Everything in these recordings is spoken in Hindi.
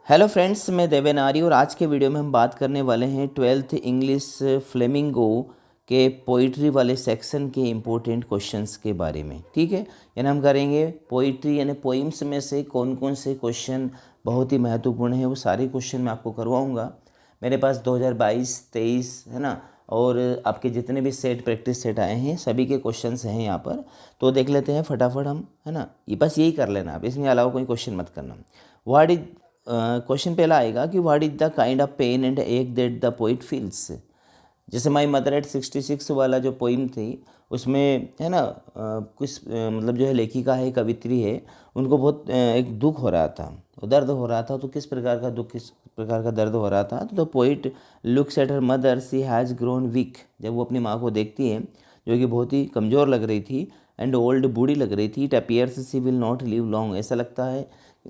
हेलो फ्रेंड्स, मैं देवेन आर्य और आज के वीडियो में हम बात करने वाले हैं 12th इंग्लिश फ्लेमिंगो के पोइट्री वाले सेक्शन के इम्पोर्टेंट क्वेश्चंस के बारे में। ठीक है, यानी हम करेंगे पोइट्री यानी पोइम्स में से कौन कौन से क्वेश्चन बहुत ही महत्वपूर्ण है, वो सारे क्वेश्चन मैं आपको करवाऊँगा। मेरे पास 2022-23 है ना, और आपके जितने भी सेट प्रैक्टिस सेट आए हैं सभी के क्वेश्चंस हैं यहाँ पर, तो देख लेते हैं फटाफट हम, है ना। ये बस यही कर लेना आप, इसमें अलावा कोई क्वेश्चन मत करना। व्हाट इज क्वेश्चन पहला आएगा कि what is the kind of pain and ache that the poet feels. जैसे माई मदर एट 66 वाला जो पोइम थी उसमें, है ना, कुछ मतलब जो है लेखिका है, कवित्री है, उनको बहुत एक दुख हो रहा था, दर्द हो रहा था। तो किस प्रकार का दुख, किस प्रकार का दर्द हो रहा था, तो poet looks at her mother, she has grown weak. जब वो अपनी माँ को देखती है जो कि बहुत ही कमज़ोर लग रही थी एंड ओल्ड, बूढ़ी लग रही थी, it appears she will not live long.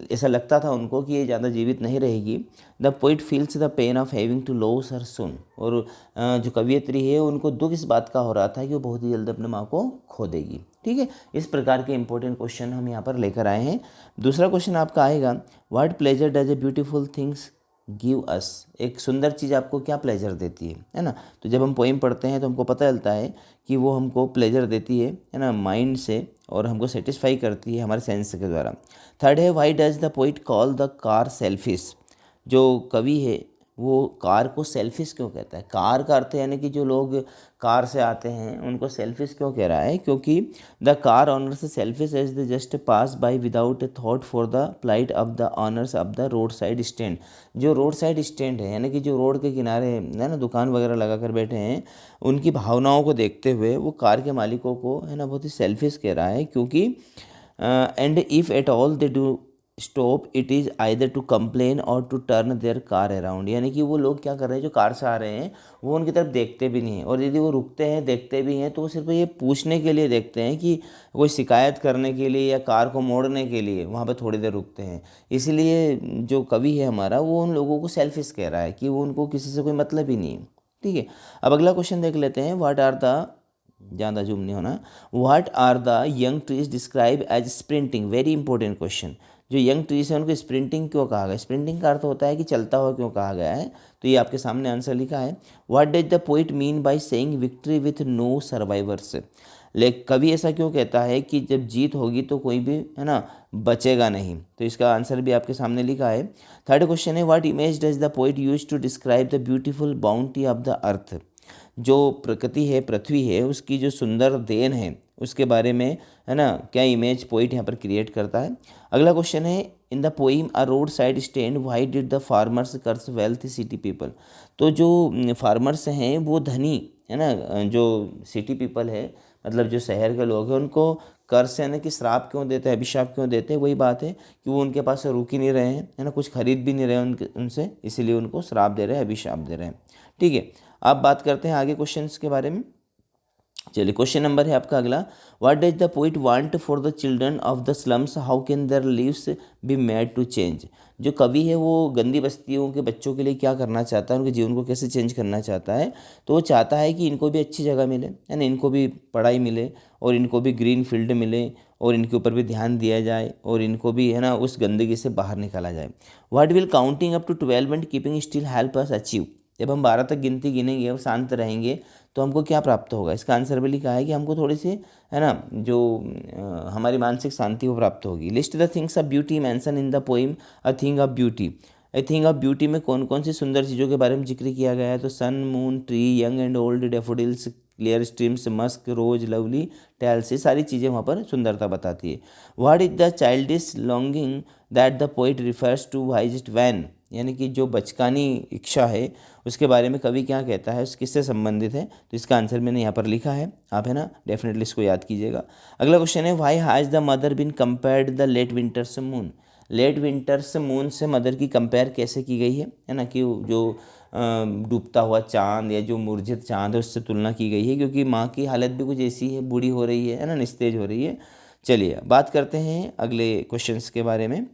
ऐसा लगता था उनको कि ये ज़्यादा जीवित नहीं रहेगी। The poet feels the pain of having to loss her son. और जो कवियत्री है उनको दुख इस बात का हो रहा था कि वो बहुत ही जल्द अपने माँ को खो देगी। ठीक है, इस प्रकार के इंपॉर्टेंट क्वेश्चन हम यहाँ पर लेकर आए हैं। दूसरा क्वेश्चन आपका आएगा, what pleasure does a beautiful things give us. एक सुंदर चीज़ आपको क्या प्लेजर देती है ना। तो जब हम पोइम पढ़ते हैं तो हमको पता चलता है कि वो हमको प्लेजर देती है ना, माइंड से, और हमको सेटिस्फाई करती है हमारे सेंस के द्वारा। थर्ड है, why does the poet call the car selfish. जो कवि है वो कार को सेल्फिश क्यों कहता है। कार का अर्थ यानी कि जो लोग कार से आते हैं उनको सेल्फिश क्यों कह रहा है, क्योंकि the car owners selfish as the just pass by without a thought for the plight of the owners of the road side stand. जो रोड साइड स्टैंड है यानी कि जो रोड के किनारे है ना, दुकान वगैरह लगा कर बैठे हैं, उनकी भावनाओं को देखते हुए वो कार के मालिकों को, है ना, बहुत ही सेल्फिश कह रहा है। क्योंकि and if at all they do stop it is either to complain or to turn their car around. यानी कि वो लोग क्या कर रहे हैं, जो कार से आ रहे हैं वो उनकी तरफ देखते भी नहीं हैं, और यदि वो रुकते हैं देखते भी हैं तो वो सिर्फ ये पूछने के लिए देखते हैं कि कोई शिकायत करने के लिए या कार को मोड़ने के लिए वहाँ पर थोड़ी देर रुकते हैं। इसलिए जो कवि है हमारा वो उन लोगों को सेल्फिश कह रहा है कि वो उनको किसी से कोई मतलब ही नहीं है। ठीक है, अब अगला क्वेश्चन देख लेते हैं। व्हाट आर द, ज़्यादा जूम नहीं होना, what are the young trees describe as sprinting. Very important question. जो यंग ट्रीज है उनको स्प्रिंटिंग क्यों कहा गया। स्प्रिंटिंग का अर्थ होता है कि चलता हुआ क्यों कहा गया है, तो ये आपके सामने आंसर लिखा है। What does the poet mean by saying victory with no survivors. कवि ऐसा क्यों कहता है कि जब जीत होगी तो कोई भी, है ना, बचेगा नहीं। तो इसका आंसर भी आपके सामने लिखा है। थर्ड क्वेश्चन है, what image does the poet use to describe the beautiful bounty of the earth. जो प्रकृति है, पृथ्वी है, उसकी जो सुंदर देन है उसके बारे में, है ना, क्या इमेज पोइट यहाँ पर क्रिएट करता है। अगला क्वेश्चन है, in the poem a road side stand why did the farmers curse wealth city people. तो जो फार्मर्स हैं वो धनी, है ना, जो सिटी पीपल है मतलब जो शहर के लोग हैं, उनको कर्ज यानी कि श्राप क्यों देते हैं, अभिशाप क्यों देते हैं। वही बात है कि वो उनके पास से रुक ही नहीं रहे हैं, है ना, कुछ खरीद भी नहीं रहे उनसे, इसीलिए उनको श्राप दे रहे हैं, अभिशाप दे रहे हैं। ठीक है, अब बात करते हैं आगे क्वेश्चंस के बारे में। चलिए, क्वेश्चन नंबर है आपका अगला, what does the poet want for the children of the slums, how can their lives be made to change. जो कवि है वो गंदी बस्तियों के बच्चों के लिए क्या करना चाहता है, उनके जीवन को कैसे चेंज करना चाहता है। तो वो चाहता है कि इनको भी अच्छी जगह मिले, है ना, इनको भी पढ़ाई मिले और इनको भी ग्रीन फील्ड मिले और इनके ऊपर भी ध्यान दिया जाए और इनको भी, है ना, उस गंदगी से बाहर निकाला जाए। What will counting up to 12 and keeping still help us achieve. जब हम 12 तक गिनती गिनेंगे और शांत रहेंगे तो हमको क्या प्राप्त होगा। इसका आंसर भी लिखा है कि हमको थोड़ी सी, है ना, जो हमारी मानसिक शांति वो प्राप्त होगी। List the things of beauty mention in the poem a thing of beauty. A thing of beauty में कौन कौन सी सुंदर चीज़ों के बारे में जिक्र किया गया है। तो sun, moon, tree, young and old, daffodils, clear streams, musk, rose, lovely, tales, ये सारी चीज़ें वहाँ पर सुंदरता बताती है। What is the childish longing that the poet refers to why is it vain. यानी कि जो बचकानी इच्छा है उसके बारे में कवि क्या कहता है, उस किससे संबंधित है। तो इसका आंसर मैंने यहाँ पर लिखा है, आप, है ना, डेफिनेटली इसको याद कीजिएगा। अगला क्वेश्चन है, why has the mother been compared the late winter's moon. Late winter's moon से मदर की कंपेयर कैसे की गई है ना, कि जो डूबता हुआ चांद या जो मुरझित चांद है उससे तुलना की गई है, क्योंकि माँ की हालत भी कुछ ऐसी है, बूढ़ी हो रही है ना, निस्तेज हो रही है। चलिए बात करते हैं अगले क्वेश्चंस के बारे में।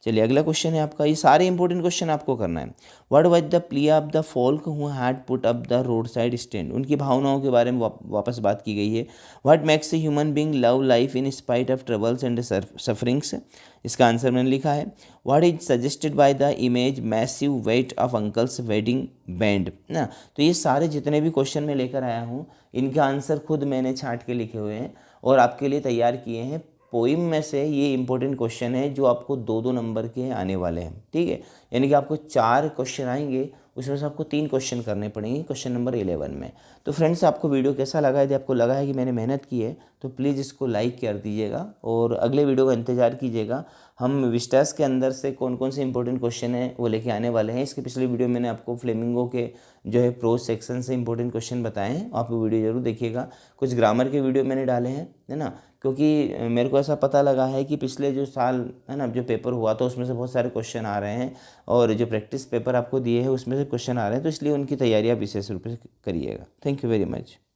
चलिए अगला क्वेश्चन है आपका, ये सारे इंपॉर्टेंट क्वेश्चन आपको करना है। What was the play of the folk who had put up the road side stand, उनकी भावनाओं के बारे में वापस बात की गई है। What makes a human being love life in spite of troubles and sufferings, इसका आंसर मैंने लिखा है। What is suggested by the image massive weight of uncle's wedding band ना। तो ये सारे जितने भी क्वेश्चन मैं लेकर आया हूँ इनका आंसर खुद मैंने छांट के लिखे हुए हैं और आपके लिए तैयार किए हैं। पोइम में से ये इंपॉर्टेंट क्वेश्चन है जो आपको 2-2 नंबर के आने वाले हैं, ठीक है। यानी कि आपको 4 क्वेश्चन आएंगे, उसमें से आपको 3 क्वेश्चन करने पड़ेंगे क्वेश्चन नंबर 11 में। तो फ्रेंड्स आपको वीडियो कैसा लगा, यदि आपको लगा है कि मैंने मेहनत की है तो प्लीज़ इसको लाइक कर दीजिएगा और अगले वीडियो का इंतज़ार कीजिएगा। हम विस्टास के अंदर से कौन कौन से इंपॉर्टेंट क्वेश्चन हैं वो लेके आने वाले हैं। इसके पिछले वीडियो मैंने आपको फ्लेमिंगो के जो है प्रोज सेक्शन से इंपॉर्टेंट क्वेश्चन बताए हैं, आप वो वीडियो जरूर देखिएगा। कुछ ग्रामर के वीडियो मैंने डाले हैं, है ना, क्योंकि मेरे को ऐसा पता लगा है कि पिछले जो साल है ना जो पेपर हुआ था उसमें से बहुत सारे क्वेश्चन आ रहे हैं और जो प्रैक्टिस पेपर आपको दिए हैं उसमें से क्वेश्चन आ रहे हैं, तो इसलिए उनकी तैयारी आप विशेष रूप से करिएगा। Thank you very much.